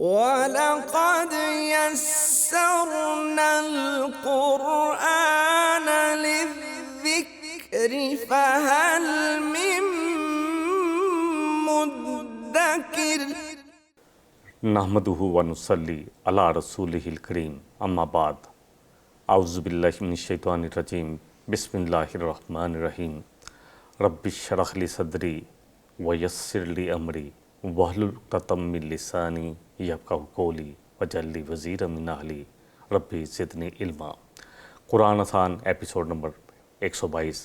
وَلَقَدْ يَسَّرْنَا الْقُرْآنَ لِلذِّكْرِ فَهَلْ مِن مُّدَّكِرٍ۔ نحمدہ ونصلی علی رسولہ الکریم، اما بعد، اعوذ باللہ من الشیطان الرجیم، بسم اللہ الرحمن الرحیم۔ رب اشرح لی صدری ویسر لی امری واحلل عقدۃ من لسانی یفقہوا قولی واجعل لی وزیرا من اہلی رب زدنی علما۔ قرآن آسان ایپیسوڈ نمبر 122۔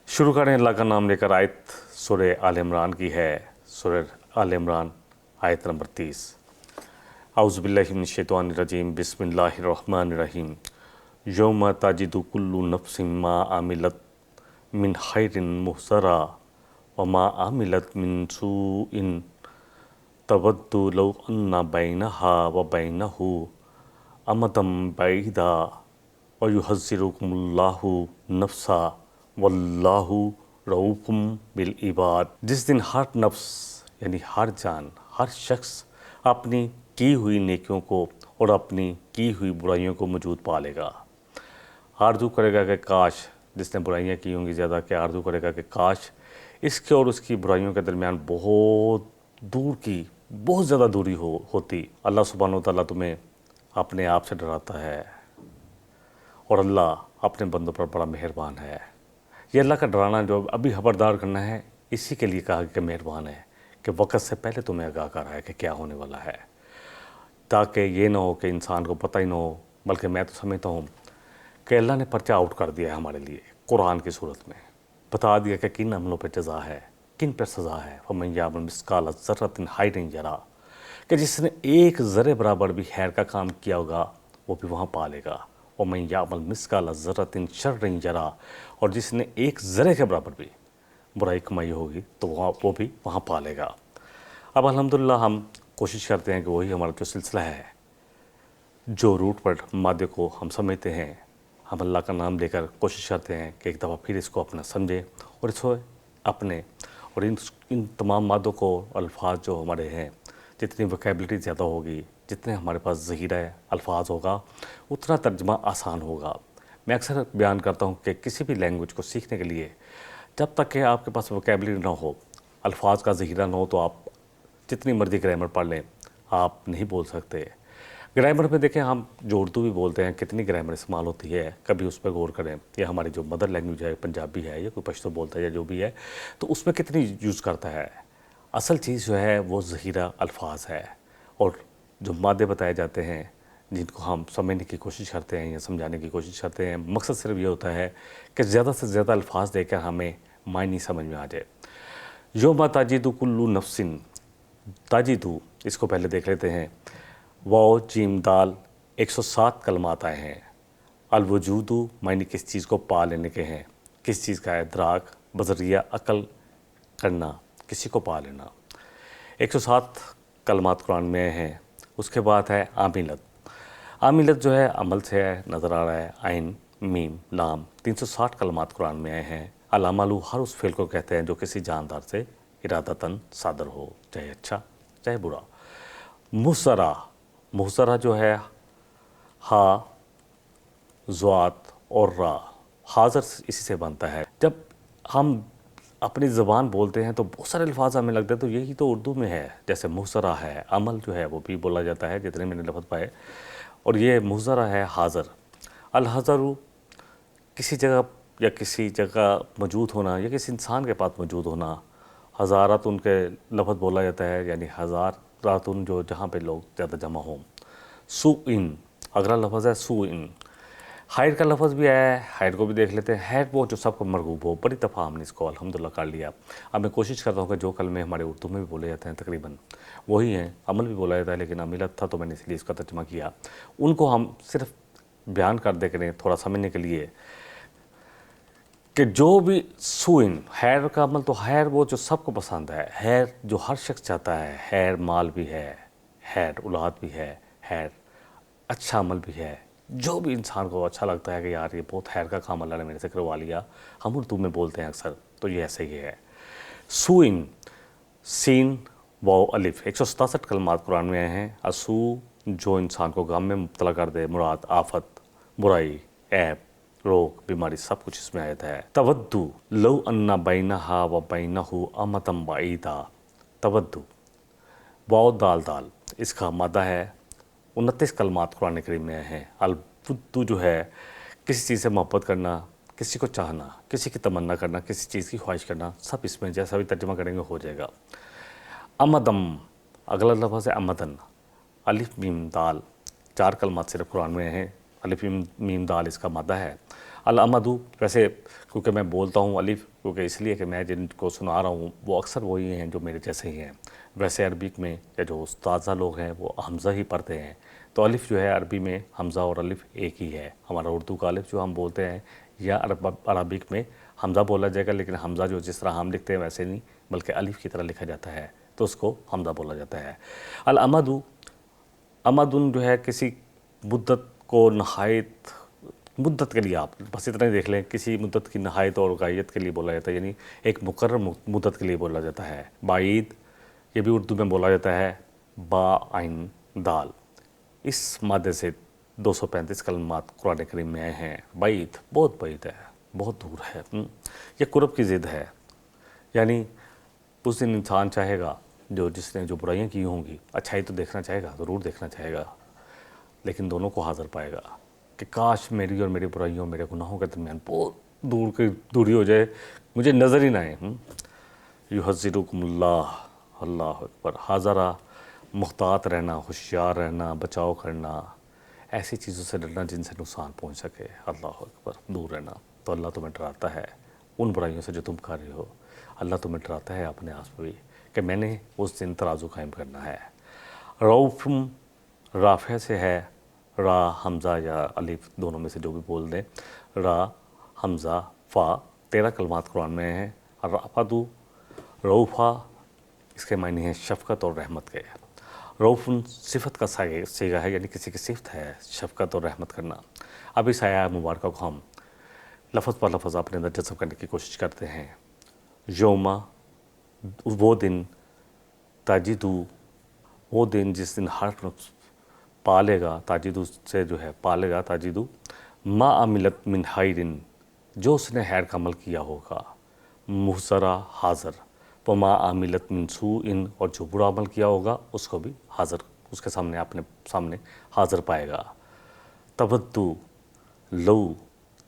شروع کریں اللہ کا نام لے کر۔ آیت سورہ آل عمران کی ہے، سورہ آل عمران آیت نمبر 30۔ اعوذ باللہ من الشیطان الرجیم، بسم اللہ الرحمن الرحیم۔ یوم تجد کل نفس ما عملت من خیر محضرا وما عملت من سوء تود لو ان بینہا وبینہ امدا بعیدا ویحذرکم اللہ نفسا واللہ رؤوف بالعباد۔ جس دن ہر نفس یعنی ہر جان، ہر شخص اپنی کی ہوئی نیکیوں کو اور اپنی کی ہوئی برائیوں کو موجود پالے گا۔ آرزو کرے گا کہ کاش، جس نے برائیاں کی ہوں گی زیادہ، کہ آرزو کرے گا کہ کاش اس کے اور اس کی برائیوں کے درمیان بہت دور کی، بہت زیادہ دوری ہوتی۔ اللہ سبحانہ وتعالیٰ تمہیں اپنے آپ سے ڈراتا ہے، اور اللہ اپنے بندوں پر بڑا مہربان ہے۔ یہ اللہ کا ڈرانا جو ابھی خبردار کرنا ہے، اسی کے لیے کہا کہ مہربان ہے، کہ وقت سے پہلے تمہیں آگاہ کر رہا ہے کہ کیا ہونے والا ہے، تاکہ یہ نہ ہو کہ انسان کو پتہ ہی نہ ہو۔ بلکہ میں تو سمجھتا ہوں کہ اللہ نے پرچہ آؤٹ کر دیا ہے ہمارے لیے قرآن کی صورت میں، بتا دیا کہ کن عملوں پہ جزا ہے، کن پر سزا ہے۔ فَمَن يَعْمَلْ مِثْقَالَ ذَرَّةٍ خَيْرًا يَرَهُ، کہ جس نے ایک ذرے برابر بھی خیر کا کام کیا ہوگا وہ بھی وہاں پالے گا۔ وَمَن يَعْمَلْ مِثْقَالَ ذَرَّةٍ شَرًّا يَرَهُ، اور جس نے ایک ذرے کے برابر بھی برائی کمائی ہوگی تو وہ بھی وہاں پالے گا۔ اب الحمدللہ ہم کوشش کرتے ہیں کہ وہی ہمارا جو سلسلہ ہے، جو روٹ پر مادے کو ہم سمجھتے ہیں، ہم اللہ کا نام لے کر کوشش کرتے ہیں کہ ایک دفعہ پھر اس کو اپنا سمجھیں اور اس کو اپنے، اور ان تمام مادوں کو، الفاظ جو ہمارے ہیں، جتنی وکیبلٹی زیادہ ہوگی، جتنے ہمارے پاس ذخیرہ الفاظ ہوگا، اتنا ترجمہ آسان ہوگا۔ میں اکثر بیان کرتا ہوں کہ کسی بھی لینگویج کو سیکھنے کے لیے جب تک کہ آپ کے پاس وکیبلٹی نہ ہو، الفاظ کا ذخیرہ نہ ہو، تو آپ جتنی مرضی گرامر پڑھ لیں، آپ نہیں بول سکتے۔ گرامر پہ دیکھیں، ہم جو اردو بھی بولتے ہیں کتنی گرامر استعمال ہوتی ہے، کبھی اس پہ غور کریں۔ یا ہماری جو مدر لینگویج ہے، پنجابی ہے یا کوئی پشتو بولتا ہے یا جو بھی ہے، تو اس میں کتنی یوز کرتا ہے۔ اصل چیز جو ہے وہ ذخیرہ الفاظ ہے، اور جو مادے بتائے جاتے ہیں جن کو ہم سمجھنے کی کوشش کرتے ہیں یا سمجھانے کی کوشش کرتے ہیں، مقصد صرف یہ ہوتا ہے کہ زیادہ سے زیادہ الفاظ دے کر ہمیں معنی سمجھ میں آ جائے۔ یوم تجد کل نفس، تجد، اس کو پہلے دیکھ لیتے ہیں۔ واو جیم دال، 107 کلمات آئے ہیں۔ الوجود معنی کس چیز کو پا لینے کے ہیں، کس چیز کا ادراک، بذریعہ عقل کرنا، کسی کو پا لینا۔ 107 کلمات قرآن میں آئے ہیں۔ اس کے بعد ہے عاملت۔ عاملت جو ہے عمل سے ہے، نظر آ رہا ہے، عین میم لام۔ 360 کلمات قرآن میں آئے ہیں۔ العمل ہر اس فعل کو کہتے ہیں جو کسی جاندار سے ارادتاً صادر ہو، چاہے اچھا چاہے برا۔ محضرہ، محضرہ جو ہے ہا، ضاد اور را، حاضر اسی سے بنتا ہے۔ جب ہم اپنی زبان بولتے ہیں تو بہت سارے الفاظ ہمیں لگتے ہیں تو یہی تو اردو میں ہے، جیسے محضرہ ہے، عمل جو ہے وہ بھی بولا جاتا ہے، جتنے میں نے لفظ پائے، اور یہ محضرہ ہے حاضر۔ الحضر کسی جگہ یا کسی جگہ موجود ہونا، یا کسی انسان کے پاس موجود ہونا۔ ہزارات ان کے لفظ بولا جاتا ہے، یعنی ہزاراتن جو جہاں پہ لوگ زیادہ جمع ہوں۔ سوئن اگلا لفظ ہے، سوئن۔ خیر کا لفظ بھی آیا ہے، خیر کو بھی دیکھ لیتے ہیں۔ خیر وہ جو سب کو مرغوب ہو، بڑی دفعہ ہم نے اس کو الحمدللہ کر لیا۔ اب میں کوشش کرتا ہوں کہ جو کلمے ہمارے اردو میں بھی بولے جاتے ہیں تقریباً وہی ہیں، عمل بھی بولا جاتا ہے، لیکن عملت تھا تو میں نے اس لیے اس کا ترجمہ کیا۔ ان کو ہم صرف بیان کر دے کریں تھوڑا سمجھنے کے لیے، کہ جو بھی سوئن، خیر کا عمل تو خیر وہ جو سب کو پسند ہے، خیر جو ہر شخص چاہتا ہے، خیر مال بھی ہے، خیر اولاد بھی ہے، خیر اچھا عمل بھی ہے۔ جو بھی انسان کو اچھا لگتا ہے کہ یار یہ بہت خیر کا کام اللہ نے میرے سے کروا لیا، ہم اردو میں بولتے ہیں اکثر، تو یہ ایسے ہی ہے۔ سوئن، سین واو الف 167 کلمات قرآن میں آئے ہیں۔ اسو جو انسان کو غم میں مبتلا کر دے، مراد آفت، برائی، عیب، روگ، بیماری، سب کچھ اس میں آیت ہے۔ تودو لو ان بینہا و بینہ امتم بعیدا، تودو واو دال دال اس کا مادہ ہے۔ 29 کلمات قرآن کریم میں ہیں۔ الودو جو ہے کسی چیز سے محبت کرنا، کسی کو چاہنا، کسی کی تمنا کرنا، کسی چیز کی خواہش کرنا، سب اس میں جیسا بھی ترجمہ کریں گے ہو جائے گا۔ امدم اگلا لفظ ہے امدن، الف میم دال 4 کلمات صرف قرآن میں ہیں۔ الف میم دال اس کا مادہ ہے۔ الامدو ویسے کیونکہ میں بولتا ہوں الف کیونکہ اس لیے کہ میں جن کو سنا رہا ہوں وہ اکثر وہی ہیں جو میرے جیسے ہی ہیں۔ ویسے عربک میں یا جو استاذہ لوگ ہیں وہ حمزہ ہی پڑھتے ہیں، تو الف جو ہے عربی میں حمزہ اور الف ایک ہی ہے۔ ہمارا اردو کا الف جو ہم بولتے ہیں یا عربک میں حمزہ بولا جائے گا، لیکن حمزہ جو جس طرح ہم لکھتے ہیں ویسے نہیں بلکہ الف کی طرح لکھا جاتا ہے، تو اس کو حمزہ بولا جاتا ہے۔ الامدو امدن جو ہے کسی مدت کو نہایت مدت کے لیے، آپ بس اتنا ہی دیکھ لیں، کسی مدت کی نہایت اور غایت کے لیے بولا جاتا ہے، یعنی ایک مقرر مدت کے لیے بولا جاتا ہے۔ بعید یہ بھی اردو میں بولا جاتا ہے، با عین دال، اس مادے سے 235 کلمات قرآن کریم میں آئے ہیں۔ بعید بہت بعید ہے، بہت دور ہے، یہ قرب کی ضد ہے، یعنی اس دن انسان چاہے گا جس نے جو برائیاں کی ہوں گی، اچھائی تو دیکھنا چاہے گا، ضرور دیکھنا چاہے گا، لیکن دونوں کو حاضر پائے گا کہ کاش میری اور میری برائیوں، میرے گناہوں کے درمیان بہت دور کی دوری ہو جائے، مجھے نظر ہی نہ آئے۔ یحذرکم اللہ، اللہ اکبر، حاضرہ محتاط رہنا، ہوشیار رہنا، بچاؤ کرنا، ایسی چیزوں سے ڈرنا جن سے نقصان پہنچ سکے، اللہ اکبر، دور رہنا۔ تو اللہ تمہیں ڈراتا ہے ان برائیوں سے جو تم کر رہے ہو، اللہ تمہیں ڈراتا ہے اپنے آپ بھی کہ میں نے اس دن ترازو قائم کرنا ہے۔ روفم رافع سے ہے، را حمزہ یا الف دونوں میں سے جو بھی بول دیں، را حمزہ فا 13 کلمات قرآن میں ہیں۔ الرأفۃ روفا اس کے معنی ہیں شفقت اور رحمت کے۔ روفن صفت کا صیغہ ہے، یعنی کسی کی صفت ہے شفقت اور رحمت کرنا۔ اب اس آیہ مبارکہ کو ہم لفظ پر لفظ اپنے اندر جذب کرنے کی کوشش کرتے ہیں۔ یوما وہ دن، تاجدو وہ دن جس دن ہر نفس پالے گا، تاجدو سے جو ہے پالے گا، تاجدو ما عملت من خیرن جو اس نے خیر کا عمل کیا ہوگا، محضرہ حاضر، وما عملت من سوء اور جو برا عمل کیا ہوگا اس کو بھی حاضر، اس کے سامنے اپنے سامنے حاضر پائے گا۔ تودو لو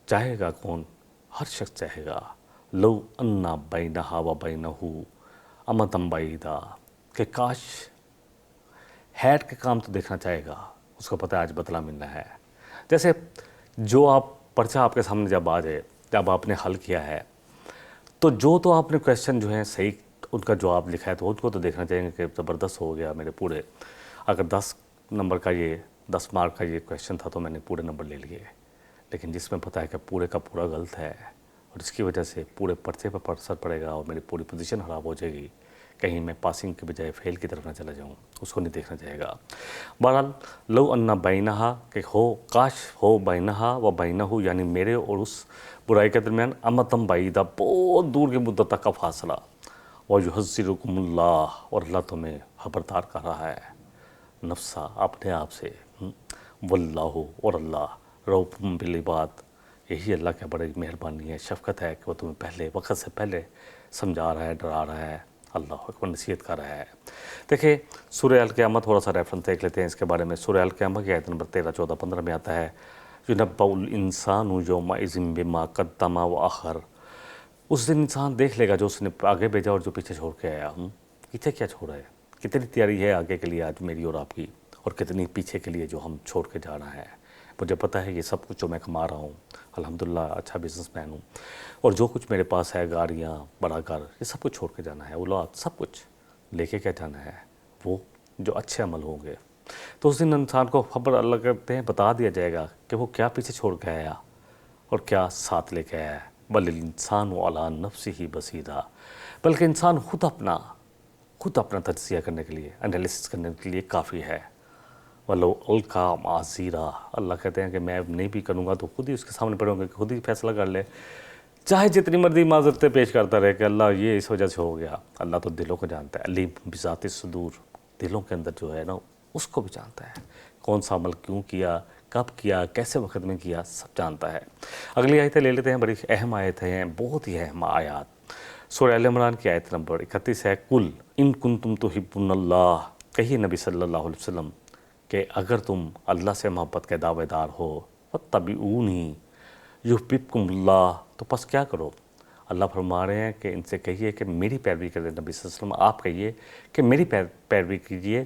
چاہے گا کون، ہر شخص چاہے گا، لو انا بینہا و بینہ امدم بعیدا کہ کاش ہیڈ کے کام تو دیکھنا چاہے گا، اس کو پتہ ہے آج بدلہ ملنا ہے۔ جیسے جو آپ پرچہ آپ کے سامنے جب آ جائے، جب آپ نے حل کیا ہے، تو آپ نے کویشچن جو ہیں صحیح ان کا جواب لکھا ہے تو ان کو تو دیکھنا چاہیے کہ زبردست ہو گیا میرے پورے، اگر 10 نمبر کا یہ 10 مارک کا یہ کویشچن تھا تو میں نے پورے نمبر لے لیے، لیکن جس میں پتہ ہے کہ پورے کا پورا غلط ہے اور اس کی وجہ سے پورے پرچے پر اثر پڑے گا اور میری پوری پوزیشن خراب ہو جائے گی، کہیں میں پاسنگ کے بجائے فیل کی طرف نہ چلا جاؤں، اس کو نہیں دیکھنا چاہے گا۔ بہرحال لو انا بینہا کہ ہو، کاش ہو، بینہا و بینہ یعنی میرے اور اس برائی کے درمیان امدم بعیدہ بہت دور کی مدت تک کا فاصلہ، ویحذرکم اللہ اور اللہ تمہیں خبردار کر رہا ہے نفسا اپنے آپ سے، واللہ اور اللہ رؤوف بالعباد یہی اللہ کی بڑی مہربانی ہے، شفقت ہے کہ وہ تمہیں پہلے وقت سے پہلے سمجھا رہا ہے، ڈرا رہا ہے، اللہ اکبر، نصیحت کر رہا ہے۔ دیکھیں سورہ القیامہ تھوڑا سا ریفرنس دیکھ لیتے ہیں اس کے بارے میں۔ سورہ القیامہ کی آیت نمبر 13، 14، 15 میں آتا ہے یُنَبَّأُ الْإِنسَانُ يَوْمَئِذٍ بِمَا قَدَّمَ وَأَخَّرَ اس دن انسان دیکھ لے گا جو اس نے آگے بھیجا اور جو پیچھے چھوڑ کے آیا، پیچھے کیا چھوڑا ہے، کتنی تیاری ہے آگے کے لیے آج میری اور آپ کی، اور کتنی پیچھے کے لیے جو ہم چھوڑ کے جانا ہے۔ مجھے پتہ ہے یہ سب کچھ جو میں کما رہا ہوں، الحمدللہ اچھا بزنس مین ہوں، اور جو کچھ میرے پاس ہے، گاڑیاں، بڑا گھر، یہ سب کچھ چھوڑ کے جانا ہے، اولاد، سب کچھ لے کے کیا جانا ہے، وہ جو اچھے عمل ہوں گے۔ تو اس دن انسان کو خبر اللہ کرتے ہیں بتا دیا جائے گا کہ وہ کیا پیچھے چھوڑ کے آیا اور کیا ساتھ لے کے آیا ہے۔ بل الانسان علی نفسہ بصیرہ بلکہ انسان خود اپنا تجزیہ کرنے کے لیے، انالیسس کرنے کے لیے کافی ہے۔ ولو القیٰ معذیرہ اللہ کہتے ہیں کہ میں نہیں بھی کروں گا تو خود ہی اس کے سامنے پڑوں گا کہ خود ہی فیصلہ کر لے، چاہے جتنی مرضی معذرتیں پیش کرتا رہے کہ اللہ یہ اس وجہ سے ہو گیا، اللہ تو دلوں کو جانتا ہے، علیم بذات الصدور، دلوں کے اندر جو ہے نا اس کو بھی جانتا ہے، کون سا عمل کیوں کیا، کب کیا، کیسے وقت میں کیا، سب جانتا ہے۔ اگلی آیتیں لے لیتے ہیں، بڑی اہم آیتیں ہیں، بہت ہی اہم آیات۔ سورہ ال عمران کی آیت نمبر 31 ہے، کل ان کنتم تحبون اللہ، کہیے نبی صلی اللہ علیہ وسلم کہ اگر تم اللہ سے محبت کے دعوے دار ہو، فاتبعونی یحببکم اللہ، تو پس کیا کرو؟ اللہ فرما رہے ہیں کہ ان سے کہیے کہ میری پیروی کریں، نبی صلی اللہ علیہ وسلم آپ کہیے کہ میری پیروی کیجئے،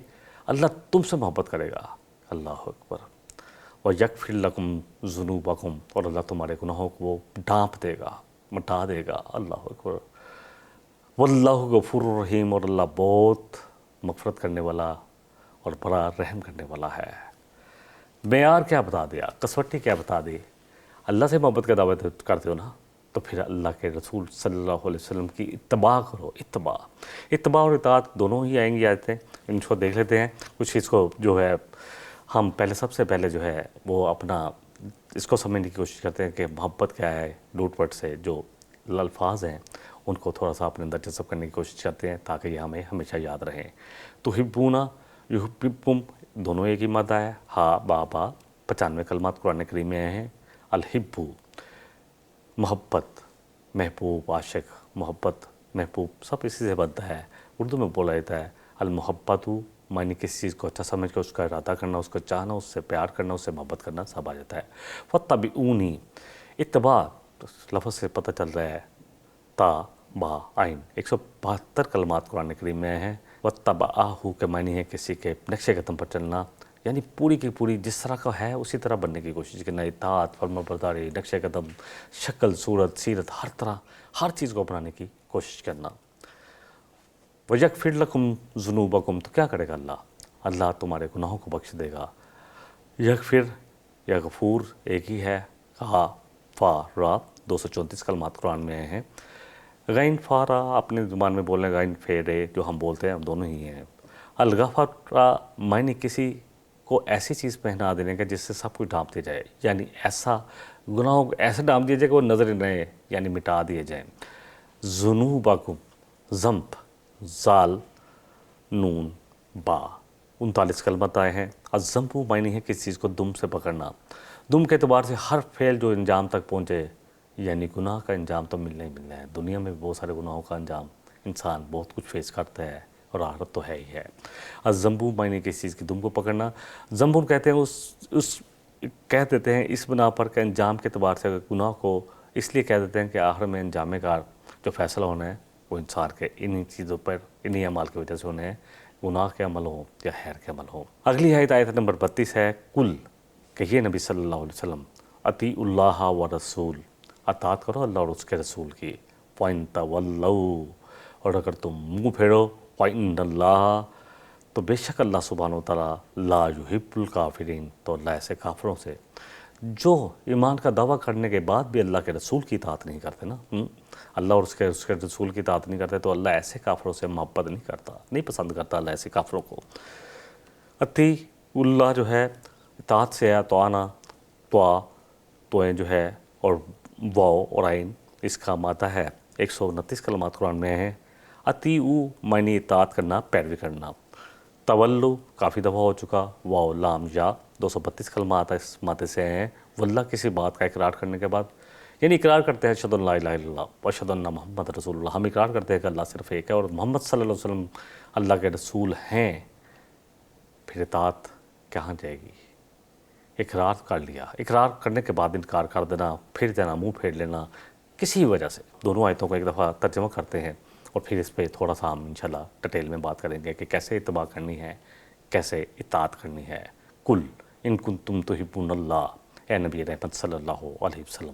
اللہ تم سے محبت کرے گا۔ اللہ اکبر۔ وَيَغْفِرْ لَكُمْ ذُنُوبَكُمْ، اور اللہ تمہارے گناہوں کو وہ ڈھانپ دے گا، مٹا دے گا۔ اللہ اکبر۔ وَاللَّهُ غَفُورٌ الرحیم، اور اللہ بہت مغفرت کرنے والا اور بڑا رحم کرنے والا ہے۔ معیار کیا بتا دیا، کسوٹی کیا بتا دی؟ اللہ سے محبت کا دعویٰ کرتے ہو نا، تو پھر اللہ کے رسول صلی اللہ علیہ وسلم کی اتباع کرو۔ اتباع اور اطاعت دونوں ہی آئیں گی آیتیں، ان کو دیکھ لیتے ہیں۔ کچھ چیز کو جو ہے ہم سب سے پہلے جو ہے وہ اپنا اس کو سمجھنے کی کوشش کرتے ہیں کہ محبت کیا ہے، روٹ ورڈ سے جو الفاظ ہیں ان کو تھوڑا سا اپنے اندر جذب کرنے کی کوشش کرتے ہیں تاکہ یہ ہمیں ہمیشہ یاد رہیں۔ تحبون یحببکم، دونوں ایک ہی مادہ ہے، ہا با با، 95 کلمات قرآن کریم میں آئے ہیں۔ الحب، محبت، محبوب، عاشق، محبت، محبوب، سب اسی سے بنتا ہے۔ اردو میں بولا جاتا ہے المحبت، معنی کسی چیز کو اچھا سمجھ کر اس کا ارادہ کرنا، اس کو چاہنا، اس سے پیار کرنا، اس سے محبت کرنا، سب آ جاتا ہے۔ فاتبعونی، اتباع لفظ سے پتہ چل رہا ہے، تا با عین، 172 کلمات قرآن کریم میں ہیں۔ واتبعہ کے معنی ہے کسی کے نقش قدم پر چلنا، یعنی پوری کی پوری جس طرح کا ہے اسی طرح بننے کی کوشش کرنا، اطاعت، فرمانبرداری، نقش قدم، شکل، صورت، سیرت، ہر طرح ہر چیز کو اپنانے کی کوشش کرنا۔ وَيَغْفِرْ لَكُمْ ذُنُوبَكُمْ، تو کیا کرے گا اللہ تمہارے گناہوں کو بخش دے گا۔ یغفر یا غفور ایک ہی ہے، ہا فا را، 234 کلمات قرآن میں آئے ہیں۔ غین فا را اپنے زبان میں بولیں، غین فے رے جو ہم بولتے ہیں دونوں ہی ہیں۔ الغفر معنی کسی کو ایسی چیز پہنا دینے کا جس سے سب کچھ ڈھانپ دیا جائے، یعنی ایسا گناہوں کو ایسے ڈھانپ دیا جائے کہ وہ نظر نہ آئے، یعنی مٹا دیے جائیں۔ ذنوبکم، ذنب، زال نون با، 39 کلمات آئے ہیں۔ الذنب معنی ہے کسی چیز کو دم سے پکڑنا، دم کے اعتبار سے ہر فعل جو انجام تک پہنچے، یعنی گناہ کا انجام تو ملنا ہی ملنا ہے۔ دنیا میں بہت سارے گناہوں کا انجام انسان بہت کچھ فیس کرتا ہے اور آخرت تو ہے ہی ہے۔ الذنب معنی کسی چیز کی دم کو پکڑنا، ذنب کہتے ہیں اس کہہ دیتے ہیں اس بنا پر کہ انجام کے اعتبار سے گناہ کو اس لیے کہہ دیتے ہیں کہ آخر میں انجام کار جو فیصلہ ہونا ہے وہ انسان کے انہی چیزوں پر، انہی اعمال کی وجہ سے ہونے ہیں، گناہ کے عمل ہوں یا خیر کے عمل ہوں۔ اگلی آیت نمبر 32 ہے، کل، کہیے نبی صلی اللہ علیہ وسلم، اطیعوا اللہ و رسول، اطاعت کرو اللہ اور اس کے رسول کی۔ وَإِن تَوَلَّوْا، اور اگر تم منہ پھیرو، وَإِنَّ اللَّهَ، تو بے شک اللہ سبحانہ و تعالیٰ، لا يحب الکافرین، تو اللہ ایسے کافروں سے جو ایمان کا دعویٰ کرنے کے بعد بھی اللہ کے رسول کی اطاعت نہیں کرتے نا، اللہ اور اس کے رسول کی اطاعت نہیں کرتے، تو اللہ ایسے کافروں سے محبت نہیں کرتا، نہیں پسند کرتا اللہ ایسے کافروں کو۔ اطیعوا اللہ جو ہے اطاعت سے ہے، توآنا، توئیں جو ہے، اور واو اور عین اس کا مادہ ہے۔ 129 کلمات قرآن میں ہیں۔ اطیعوا معنی اطاعت کرنا، پیروی کرنا۔ تولو کافی دفعہ ہو چکا، واو لام یا، 232 کلمات اس مادے سے ہیں۔ واللہ کسی بات کا اقرار کرنے کے بعد، یعنی اقرار کرتے ہیں اشہد ان لا الہ الا اللہ و اشہد ان محمد رسول اللہ، ہم اقرار کرتے ہیں کہ اللہ صرف ایک ہے اور محمد صلی اللہ علیہ وسلم اللہ کے رسول ہیں، پھر اطاعت کہاں جائے گی؟ اقرار کر لیا، اقرار کرنے کے بعد انکار کر دینا، پھر دینا، منہ پھیر لینا کسی وجہ سے۔ دونوں آیتوں کو ایک دفعہ ترجمہ کرتے ہیں اور پھر اس پہ تھوڑا سا ہم انشاءاللہ ڈیٹیل میں بات کریں گے کہ کیسے اتباع کرنی ہے، کیسے اطاعت کرنی ہے۔ کل ان کنتم تحبون اللہ، اے نبی رحمت صلی اللہ علیہ وسلم،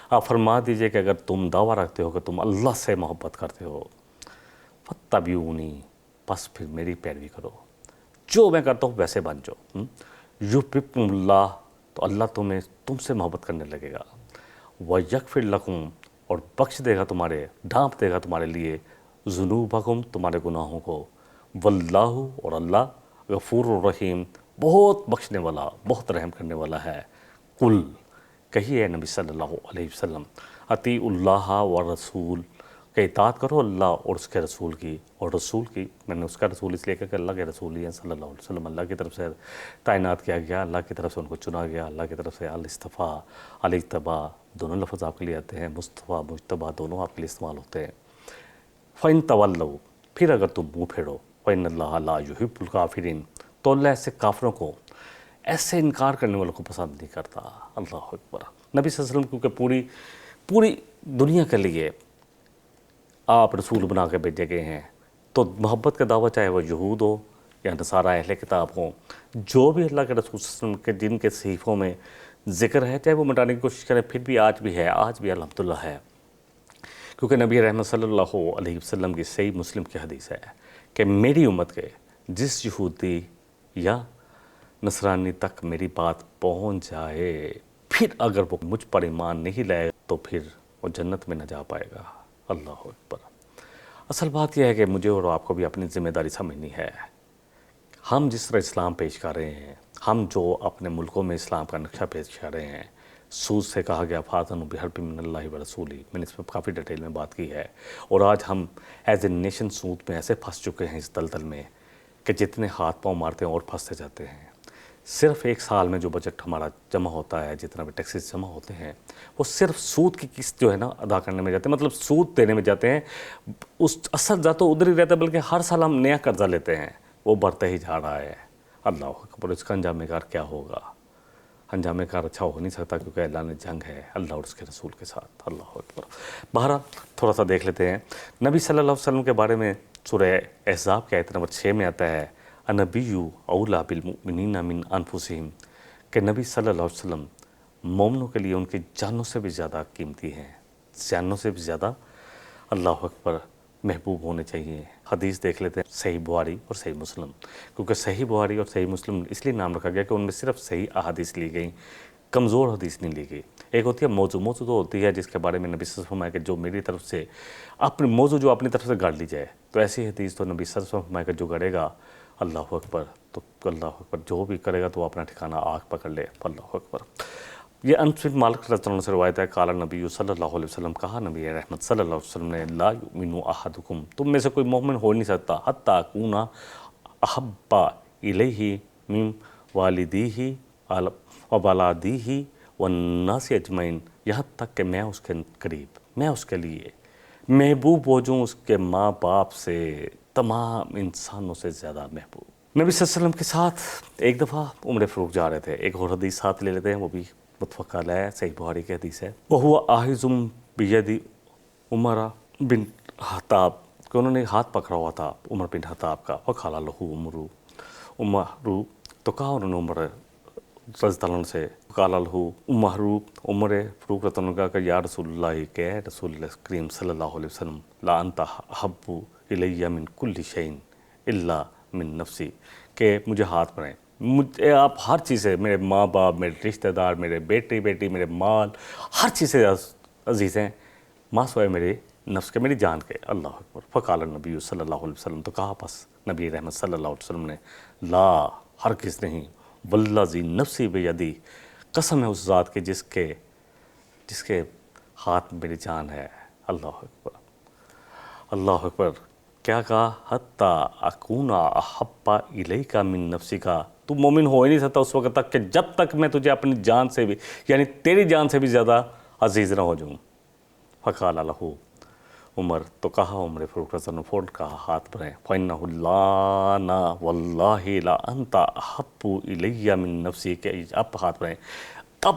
آپ فرما دیجئے کہ اگر تم دعویٰ رکھتے ہو کہ تم اللہ سے محبت کرتے ہو، فاتبعونی، بس پھر میری پیروی کرو، جو میں کرتا ہوں ویسے بن جاؤ۔ یحببکم اللہ، تو اللہ تم سے محبت کرنے لگے گا۔ وَیغفر لکم، اور بخش دے گا تمہارے، ڈھانپ دے گا تمہارے لیے، ذنوبکم، تمہارے گناہوں کو۔ واللہ، اور اللہ غفور الرحیم، بہت بخشنے والا، بہت رحم کرنے والا ہے۔ قل، کہیے نبی صلی اللہ علیہ وسلم، اطیع اللہ و رسول کہ اطاعت کرو اللہ اور اس کے رسول کی، اور رسول کی میں نے اس کا رسول اس لیے کہا کہ اللہ کے رسول ہی ہیں صلی اللہ علیہ وسلم، اللہ کی طرف سے تعینات کیا گیا، اللہ کی طرف سے ان کو چنا گیا، اللہ کی طرف سے الاصطفیٰ الاجتباء دونوں لفظ آپ کے لیے آتے ہیں، مصطفیٰ مجتبیٰ دونوں آپ کے لیے استعمال ہوتے ہیں۔ فَإِن تَوَلَّوْا پھر اگر تم منہ پھیرو، فَإِنَّ اللَّهَ لَا يُحِبُّ الْكَافِرِينَ تو اللہ ایسے کافروں کو، ایسے انکار کرنے والوں کو پسند نہیں کرتا۔ اللہ اکبر۔ نبی صلی اللہ علیہ وسلم کیونکہ پوری دنیا کے لیے آپ رسول بنا کے بھیجے گئے ہیں، تو محبت کا دعویٰ چاہے وہ یہود ہو یا نصارہ اہل کتاب ہوں، جو بھی اللہ کے رسول صلی اللہ علیہ وسلم کے جن کے صحیفوں میں ذکر ہے، چاہے وہ مٹانے کی کوشش کریں، پھر بھی آج بھی ہے، آج بھی الحمدللہ ہے۔ کیونکہ نبی رحمت صلی اللہ علیہ وسلم کی صحیح مسلم کی حدیث ہے کہ میری امت کے جس یہودی یا نصرانی تک میری بات پہنچ جائے، پھر اگر وہ مجھ پر ایمان نہیں لائے تو پھر وہ جنت میں نہ جا پائے گا۔ اللہ اکبر۔ اصل بات یہ ہے کہ مجھے اور آپ کو بھی اپنی ذمہ داری سمجھنی ہے۔ ہم جس طرح اسلام پیش کر رہے ہیں، ہم جو اپنے ملکوں میں اسلام کا نقشہ پیش کر رہے ہیں، سود سے کہا گیا فَآذَنُوا بِحَرْبٍ مِّنَ اللَّهِ وَرَسُولِهِ، میں نے اس میں کافی ڈیٹیل میں بات کی ہے، اور آج ہم ایز اے نیشن سود میں ایسے پھنس چکے ہیں اس دلدل میں کہ جتنے ہاتھ پاؤں مارتے ہیں اور پھنستے جاتے ہیں۔ صرف ایک سال میں جو بجٹ ہمارا جمع ہوتا ہے، جتنا بھی ٹیکسز جمع ہوتے ہیں، وہ صرف سود کی قسط جو ہے نا ادا کرنے میں جاتے ہیں، مطلب سود دینے میں جاتے ہیں۔ اس اصل ذات تو ادھر ہی رہتا ہے، بلکہ ہر سال ہم نیا قرضہ لیتے ہیں، وہ بڑھتے ہی جا رہا ہے۔ اللہ اکبر۔ اس کا انجام کار کیا ہوگا؟ انجام کار اچھا ہو نہیں سکتا، کیونکہ اللہ نے جنگ ہے اللہ اور اس کے رسول کے ساتھ۔ اللہ اکبر۔ بہرحال تھوڑا سا دیکھ لیتے ہیں نبی صلی اللہ علیہ وسلم کے بارے میں۔ سورہ احزاب کے آیت نمبر 6 میں آتا ہے النبی اولیٰ بالمؤمنین من انفسہم، کہ نبی صلی اللہ علیہ وسلم مومنوں کے لیے ان کی جانوں سے بھی زیادہ قیمتی ہیں، جانوں سے بھی زیادہ اللہ اکبر محبوب ہونے چاہیے۔ حدیث دیکھ لیتے ہیں صحیح بخاری اور صحیح مسلم، کیونکہ صحیح بخاری اور صحیح مسلم اس لیے نام رکھا گیا کہ ان میں صرف صحیح احادیث لی گئیں، کمزور حدیث نہیں لی گئی۔ ایک ہوتی ہے موضوع تو ہوتی ہے جس کے بارے میں نبی صلی اللہ علیہ وسلم فرمایا کہ جو میری طرف سے اپنی موضوع جو اپنی طرف سے گاڑ لی جائے، تو ایسی حدیث تو نبی صلی اللہ علیہ وسلم فرمایا کہ جو گڑے گا اللہ اکبر، تو اللہ اکبر جو بھی کرے گا تو اپنا ٹھکانہ آگ پکڑ لے۔ اللہ اکبر۔ یہ انس بن مالک رضی اللہ عنہ سے روایت ہے، قال نبی صلی اللہ علیہ وسلم، کہا نبی رحمت صلی اللہ علیہ وسلم نے، لا یؤمن احدکم تم میں سے کوئی مومن ہو نہیں سکتا، حتی اکون احب الیہ من والدیہ وولدیہ والناس اجمعین، یہاں تک کہ میں اس کے قریب، میں اس کے لیے محبوب ہو جوں اس کے ماں باپ سے تمام انسانوں سے زیادہ محبوب۔ نبی صلی اللہ علیہ وسلم کے ساتھ ایک دفعہ عمر فاروق جا رہے تھے، ایک اور حدیث ساتھ لے لیتے ہیں، وہ بھی متفق علیہ ہے، صحیح بخاری کی حدیث ہے۔ وَهُوَ آخِذٌ بِيَدِ عمر بن خطاب، کہ انہوں نے ہاتھ پکڑا ہوا تھا عمر بن خطاب کا، وَقَالَ لَهُ عمر، تو کہا انہوں نے عمر رضی اللہ عنہ سے، قال له عمر فاروق رضی اللہ عنہ کا کہ یا رسول اللہ، کہ اے رسول اللہ کریم صلی اللہ علیہ وسلم، لا انت احب الی من کل شیء الا من نفسی، کہ مجھے ہاتھ پڑھیں، مجھے آپ ہر چیز سے، میرے ماں باپ، میرے رشتہ دار، میرے بیٹی بیٹی، میرے مال، ہر چیز سے عزیز ہیں، ماں سوائے میرے نفس کے، میری جان کے۔ اللہ اکبر۔ فقال النبی صلی اللہ علیہ وسلم، تو کہا بس نبی رحمت صلی اللہ علیہ وسلم نے، لا ہرگز نہیں، والذی نفسی بیدی، قسم ہے اس ذات کی جس کے ہاتھ میں میری جان ہے۔ اللہ اکبر۔ اللہ اکبر۔ کیا کہا؟ حتی اکون احب الیک من نفسک، تو مومن ہو ہی نہیں سکتا اس وقت تک کہ جب تک میں تجھے اپنی جان سے بھی، یعنی تیری جان سے بھی زیادہ عزیز نہ ہو جاؤں۔ فقال له عمر، تو کہا عمر فاروق رضی اللہ عنہ فوراً کہا ہاتھ بڑھائیں، فإنه لا واللہ لا انت احب الی من نفسی، کہ اب ہاتھ بڑھائیں، اب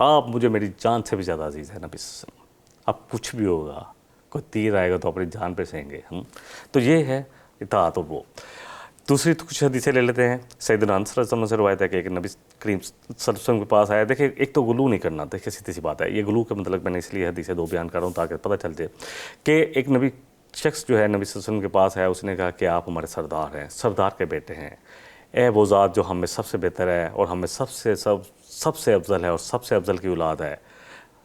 آپ مجھے میری جان سے بھی زیادہ عزیز ہے نبی صلی اللہ علیہ وسلم۔ اب کچھ بھی ہوگا، کوئی تیر آئے گا تو اپنی جان پہ سہیں گے ہم۔ تو یہ ہے اطاعت۔ اور وہ دوسری تو کچھ حدیثیں لے لیتے ہیں۔ سیدنا انس رضی اللہ عنہ سے روایت ہے کہ ایک نبی کریم صلی اللہ علیہ وسلم کے پاس آیا، دیکھیں ایک تو غلو نہیں کرنا، دیکھیں سیدھی سی بات ہے، یہ غلو کا مطلب میں نے اس لیے حدیثیں دو بیان کر رہا ہوں تاکہ پتہ چل جائے کہ ایک نبی شخص جو ہے نبی صلی اللہ علیہ وسلم کے پاس ہے، اس نے کہا کہ آپ ہمارے سردار ہیں، سردار کے بیٹے ہیں، اے وہ ذات جو ہم میں سب سے بہتر ہے اور ہم میں سب سے افضل ہے اور سب سے افضل کی اولاد ہے۔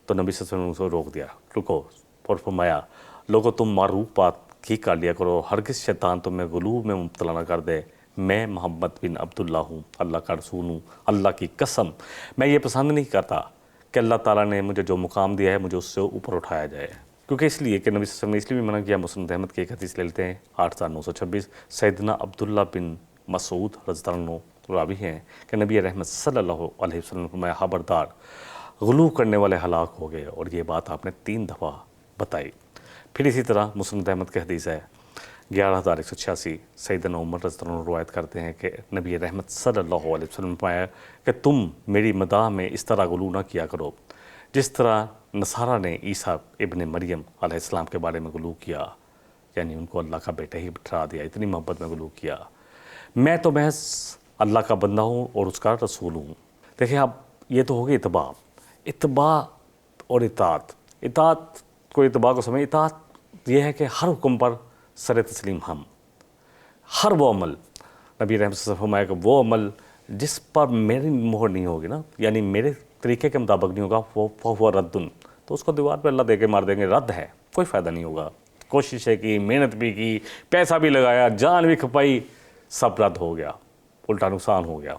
تو نبی صلی اللہ علیہ وسلم نے اس کو روک دیا، رکو، اور فرمایا لوگو تم معروف بات کی کر لیا کرو، ہرگز شیطان تمہیں غلو میں مبتلا نہ کر دے، میں محمد بن عبداللہ ہوں، اللہ کا رسول ہوں، اللہ کی قسم میں یہ پسند نہیں کرتا کہ اللہ تعالیٰ نے مجھے جو مقام دیا ہے مجھے اس سے اوپر اٹھایا جائے، کیونکہ اس لیے کہ نبی صلی اللہ علیہ وسلم نے اس لیے بھی منع کیا۔ مسند احمد کی ایک حدیث لے لیتے ہیں 8926، سیدنا عبداللہ بن مسعود رضی اللہ عنہ راوی ہیں کہ نبی رحمت صلی اللہ علیہ وسلم نے فرمایا خبردار غلو کرنے والے ہلاک ہو گئے، اور یہ بات آپ نے 3 دفعہ بتائی۔ پھر اسی طرح مسند احمد کی حدیث ہے 11186، سیدنا عمر رضی اللہ عنہ روایت کرتے ہیں کہ نبی رحمت صلی اللہ علیہ وسلم نے فرمایا کہ تم میری مداح میں اس طرح غلو نہ کیا کرو جس طرح نصارہ نے عیسیٰ ابن مریم علیہ السلام کے بارے میں غلو کیا، یعنی ان کو اللہ کا بیٹا ہی ٹھہرا دیا، اتنی محبت میں غلو کیا۔ میں تو محض اللہ کا بندہ ہوں اور اس کا رسول ہوں۔ دیکھیں اب یہ تو ہوگی اتباع اور اطاعت کو اتباع کو سمجھ، اطاعت یہ ہے کہ ہر حکم پر سر تسلیم، ہم ہر وہ عمل، نبی رحمت صلی اللہ علیہ وسلم نے فرمایا کہ وہ عمل جس پر میری مہر نہیں ہوگی نا، یعنی میرے طریقے کے مطابق نہیں ہوگا، وہ ردن، تو اس کو دیوار پہ اللہ دے کے مار دیں گے، رد ہے، کوئی فائدہ نہیں ہوگا۔ کوششیں کی، محنت بھی کی، پیسہ بھی لگایا، جان بھی کھپائی، سب رد ہو گیا، الٹا نقصان ہو گیا۔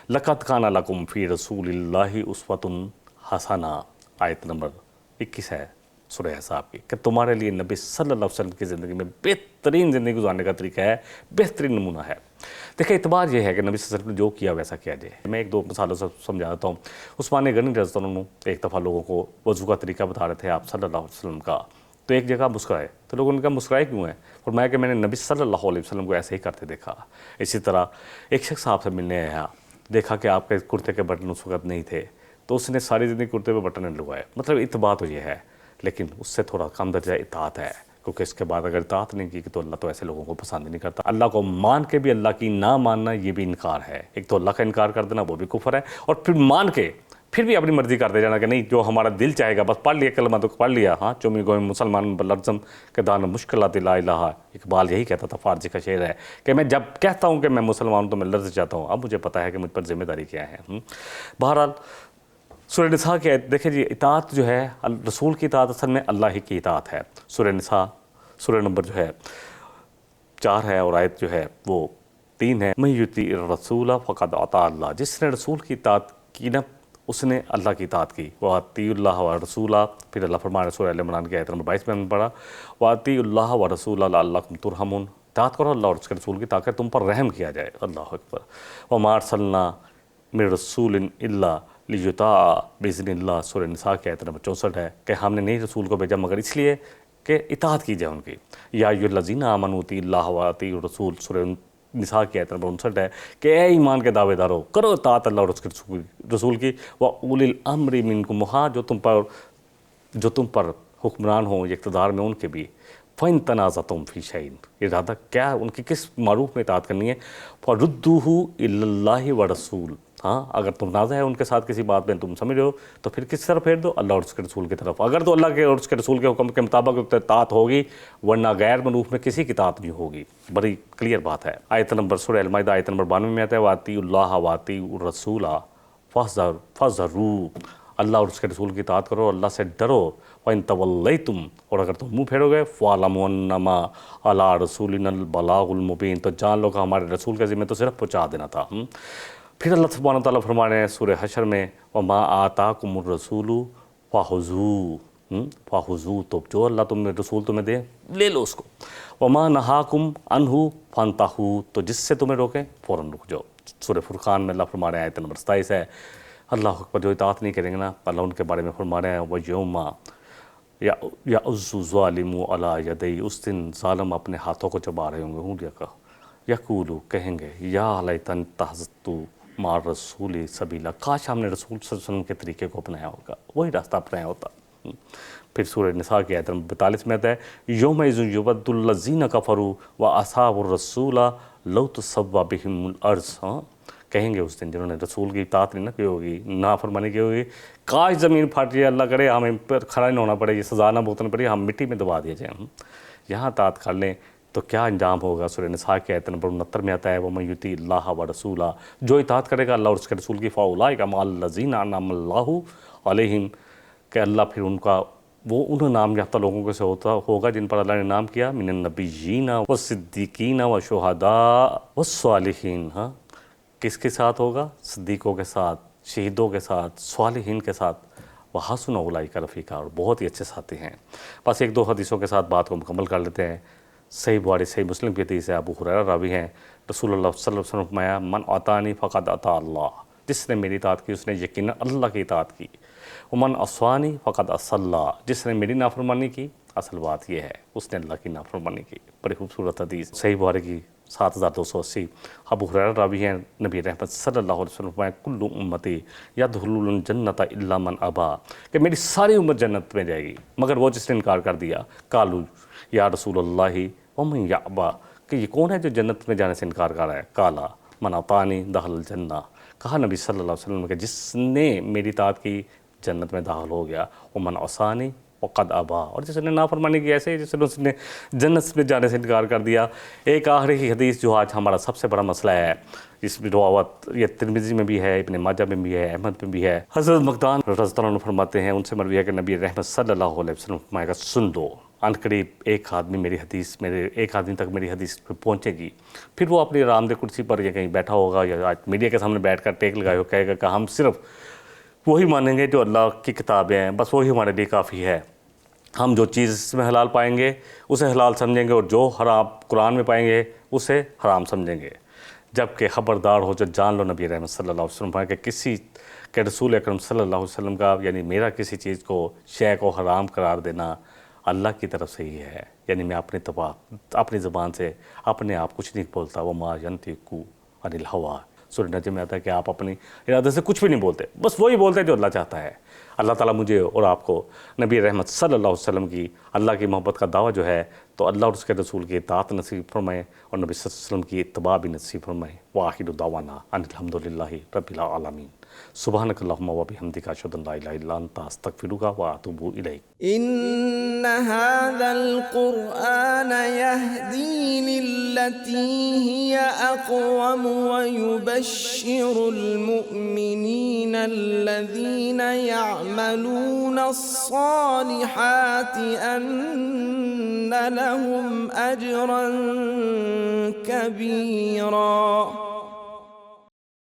لَقَدْ كَانَ لَكُمْ فِي رَسُولِ اللَّهِ أُسْوَةٌ حَسَنَةٌ، آیت نمبر 21 ہے سورہ احزاب کی، کہ تمہارے لیے نبی صلی اللہ علیہ وسلم کی زندگی میں بہترین زندگی گزارنے کا طریقہ ہے، بہترین نمونہ ہے۔ دیکھیں اعتبار یہ ہے کہ نبی صلی اللہ علیہ وسلم نے جو کیا ویسا کیا جائے۔ میں 1-2 مثالوں سے سمجھا دیتا ہوں۔ عثمان غنی رضی اللہ عنہ ایک دفعہ لوگوں کو وضو کا طریقہ بتا رہے تھے آپ صلی اللہ علیہ وسلم کا، تو ایک جگہ مسکرائے، تو لوگوں نے کہا مسکرائے کیوں ہیں؟ فرمایا کہ میں نے نبی صلی اللہ علیہ وسلم کو ایسے ہی کرتے دیکھا۔ اسی طرح ایک شخص آپ سے ملنے آیا، دیکھا کہ آپ کے کرتے کے بٹن اس وقت نہیں تھے، تو اس نے ساری زندگی کرتے پہ بٹن لگوائے۔ مطلب اتباع تو یہ ہے، لیکن اس سے تھوڑا کم درجہ اطاعت ہے، کیونکہ اس کے بعد اگر اطاعت نہیں کی تو اللہ تو ایسے لوگوں کو پسند نہیں کرتا۔ اللہ کو مان کے بھی اللہ کی نہ ماننا یہ بھی انکار ہے۔ ایک تو اللہ کا انکار کر دینا وہ بھی کفر ہے، اور پھر مان کے پھر بھی اپنی مرضی کرتے جانا کہ نہیں جو ہمارا دل چاہے گا، بس پڑھ لیا کلمہ تو پڑھ لیا، ہاں چومی گوئے مسلمان بلرزم کے دان مشکلات لا الہ، اقبال یہی کہتا تھا، فارسی کا شعر ہے کہ میں جب کہتا ہوں کہ میں مسلمان ہوں تو میں لرز جاتا ہوں، اب مجھے پتہ ہے کہ مجھ پر ذمہ داری کیا ہے۔ بہرحال سورہ نساء کی آیت دیکھیں جی، اطاعت جو ہے رسول کی اطاعت اصل میں اللہ ہی کی اطاعت ہے۔ سورہ نساء سورہ نمبر جو ہے 4 ہے، اور آیت جو ہے وہ 3 ہے۔ مَن یُطِیعِ الرَّسُولَ فَقَدْ أَطَاعَ اللَّهَ، جس نے رسول کی اطاعت کی نا اس نے اللہ کی اطاعت کی۔ وَأَطِیعُوا اللَّهَ وَرَسُولَهُ، پھر اللہ فرمایا سورہ آل عمران کی آیت نمبر 22 میں ہم نے پڑھا وَأَطِیعُوا اللَّهَ وَرَسُولَهُ لَعَلَّکُمْ تُرْحَمُونَ، اطاعت کرو اللہ اور اس کے رسول کی تاکہ تم پر رحم کیا جائے۔ اللہ اکبر۔ وَمَا أَرْسَلْنَا مِن رَّسُولٍ إِلَّا لِيُطَاعَ بِإِذْنِ اللَّهِ، سورہ نساء کی آیت نمبر 64 ہے کہ ہم نے نہیں رسول کو بھیجا مگر اس لیے کہ اطاعت کی جائے ان کی۔ یا ایھا الذین آمنوا اطیعوا اللہ واطیعوا الرسول، سورہ نساء کی آیت نمبر 59 ہے کہ اے ایمان کے دعوے دارو کرو اطاعت اللہ اور اس کے رسول کی، وَأُولِي الْأَمْرِ مِنکُم، ہاں جو تم پر حکمران ہوں اقتدار میں ان کے بھی۔ فَإِن تَنَازَعْتُمْ فِي شَيْءٍ، ارادہ کیا ان کی کس معروف میں اطاعت کرنی ہے، فَرُدُّوهُ إِلَى اللَّهِ وَرَسُولِهِ، ہاں اگر تم نازع ہے ان کے ساتھ کسی بات میں تم سمجھ رہے ہو تو پھر کس طرف پھیر دو، اللہ اور اس کے رسول کی طرف۔ اگر تو اللہ کے اور اس کے رسول کے حکم کے مطابق اطاعت ہوگی، ورنہ غیر معروف میں کسی کی اطاعت نہیں ہوگی۔ بڑی کلیئر بات ہے۔ آیت نمبر سورہ المائدہ آیت نمبر 92 میں آتا ہے وَأَطِیعُوا اللَّهَ وَأَطِیعُوا الرَّسُولَ فَاحْذَرُوا، اللہ اور اس کے رسول کی اطاعت کرو، اللہ سے ڈرو۔ وَإِن تَوَلَّیْتُمْ، اور اگر تم منہ پھیرو گے، فَاعْلَمُوا أَنَّمَا عَلَىٰ رَسُولِنَا الْبَلَاغُ الْمُبِینُ، تو جان لو کہ ہمارے رسول کا ذمہ تو صرف پہنچا دینا تھا۔ پھر اللہ سبحانہ وتعالیٰ فرما رہے ہیں سورہ حشر میں وَمَا آتَاكُمُ الرَّسُولُ فَخُذُوهُ، تو جو اللہ رسول تمہیں دے لے لو اس کو۔ وَمَا نَہَاكُمْ عَنْهُ فَانْتَهُوا، تو جس سے تمہیں روکیں فوراً رک جاؤ۔ سورہ فرقان میں اللہ فرما رہے ہیں آیت نمبر 27 ہے۔ اللہ اکبر، جو اطاعت نہیں کریں گے نا اللہ ان کے بارے میں فرما رہے ہیں وَيَوْمَ يَعُضُّ الظَّالِمُ عَلَىٰ يَدَيْهِ، اس دن ظالم اپنے ہاتھوں کو چبا رہے ہوں گے انگلیوں کا۔ یقولو، کہیں گے یا لیتنی اتخذت مع الرسول سبیلا، کاش ہم نے رسول صلی اللہ علیہ وسلم کے طریقے کو اپنایا ہوگا، وہی راستہ اپنایا ہوتا۔ پھر سورہ نساء کی آیت نمبر 42 میں آتا ہے یومئذ یود الذین کفروا واصحاب الرسول لو تسوی بہم الارض، کہیں گے اس دن جنہوں نے رسول کی اطاعت نہیں کی ہوگی، نافرمانی کی ہوگی، کاش زمین پھٹ جائے، اللہ کرے ہمیں پر کھڑا نہیں ہونا پڑے، یہ سزا نہ بھگتنا پڑے، ہم مٹی میں دبا دیے جائیں۔ یہاں اطاعت کر لیں تو کیا انجام ہوگا؟ سورہ نساء کی آیت نمبر 69 میں آتا ہے وَمَن یُطِعِ اللَّهَ وَرَسُولَهُ، جو اطاعت کرے گا اللہ اور اس کے رسول کی، فَأُولَٰئِکَ مَعَ الَّذِینَ أَنْعَمَ اللَّهُ عَلَیْہِم، کہ اللہ پھر ان کا وہ ان نام یافتہ لوگوں کے سے ہوگا جن پر اللہ نے نام کیا، من النبیین والصدیقین والشہداء والصالحین۔ ہاں کس کے ساتھ ہوگا؟ صدیقوں کے ساتھ، شہیدوں کے ساتھ، صالحین کے ساتھ وحسن اولئک رفیقا، اور بہت ہی اچھے ساتھی ہیں۔ بس ایک دو حدیثوں کے ساتھ بات کو مکمل کر لیتے ہیں۔ صحیح بخاری صحیح مسلم کی حدیث ہے، ابو ہریرہ راوی ہیں، رسول اللہ صلی اللہ علیہ وسلم نے فرمایا من اطاعنی فقد اطاع اللہ، جس نے میری اطاعت کی اس نے یقیناً اللہ کی اطاعت کی، ومن عصانی فقد عصى اللہ، جس نے میری نافرمانی کی اصل بات یہ ہے اس نے اللہ کی نافرمانی کی۔ بڑی خوبصورت حدیث صحیح بخاری کی 7280۔ ابو ہریرہ راوی ہیں، نبی رحمت صلی اللہ علیہ وسلم فرمایا کل امتی یدخلون الجنۃ الا من ابا، کہ میری ساری امت جنت میں جائے گی مگر وہ جس نے انکار کر دیا۔ قالوا یا رسول اللہ ومن یابا، کہ یہ کون ہے جو جنت میں جانے سے انکار کر رہا ہے؟ قالا من اطاعنی دخل الجنہ، کہا نبی صلی اللہ علیہ وسلم کہ جس نے میری اطاعت کی جنت میں داخل ہو گیا، ومن عصانی وقد ابا، اور جس نے نافرمانی کی ایسے جس نے اس نے جنت میں جانے سے انکار کر دیا۔ ایک آخری حدیث جو آج ہمارا سب سے بڑا مسئلہ ہے، اس میں روایت یہ ترمذی میں بھی ہے، ابن ماجہ میں بھی ہے، احمد میں بھی ہے۔ حضرت مقدام رضی اللہ عنہ فرماتے ہیں، ان سے مروی ہے کہ نبی رحمت صلی اللہ علیہ وسلم فرمائے گا سن دو، عن قریب ایک آدمی تک میری حدیث پہ پہنچے گی، پھر وہ اپنی آرام دہ کرسی پر یا کہیں بیٹھا ہوگا یا آج میڈیا کے سامنے بیٹھ کر ٹیک لگائے ہو، کہے گا کہ ہم صرف وہی مانیں گے جو اللہ کی کتابیں ہیں، بس وہی ہمارے لیے کافی ہے، ہم جو چیز اس میں حلال پائیں گے اسے حلال سمجھیں گے، اور جو حرام قرآن میں پائیں گے اسے حرام سمجھیں گے۔ جبکہ خبردار ہو جو جان لو، نبی رحمت صلی اللہ علیہ وسلم کہ کسی کہ رسول اکرم صلی اللہ علیہ وسلم کا یعنی میرا کسی چیز کو شے کو حرام قرار دینا اللہ کی طرف سے ہی ہے، یعنی میں اپنی زبان سے اپنے آپ کچھ نہیں بولتا، وما ینطق عن الہویٰ، سورہ نجم میں آتا ہے کہ آپ اپنی ارادے سے کچھ بھی نہیں بولتے، بس وہی بولتے ہیں جو اللہ چاہتا ہے۔ اللہ تعالیٰ مجھے اور آپ کو نبی رحمت صلی اللہ علیہ وسلم کی اللہ کی محبت کا دعویٰ جو ہے تو اللہ اور اس کے رسول کی اطاعت نصیب فرمائے، اور نبی صلی اللہ علیہ وسلم کی اتباع بھی نصیب فرمائے۔ وآخر دعوانا ان الحمدللہ رب العالمین۔ سبحانک اللہم وبحمدک اشہد ان لا الہ الا انت استغفرک واتوب الیک۔ إن هذا القرآن يهدي للتي هي أقوم ويبشر المؤمنين الذين يعملون الصالحات أن لهم أجرا كبيرا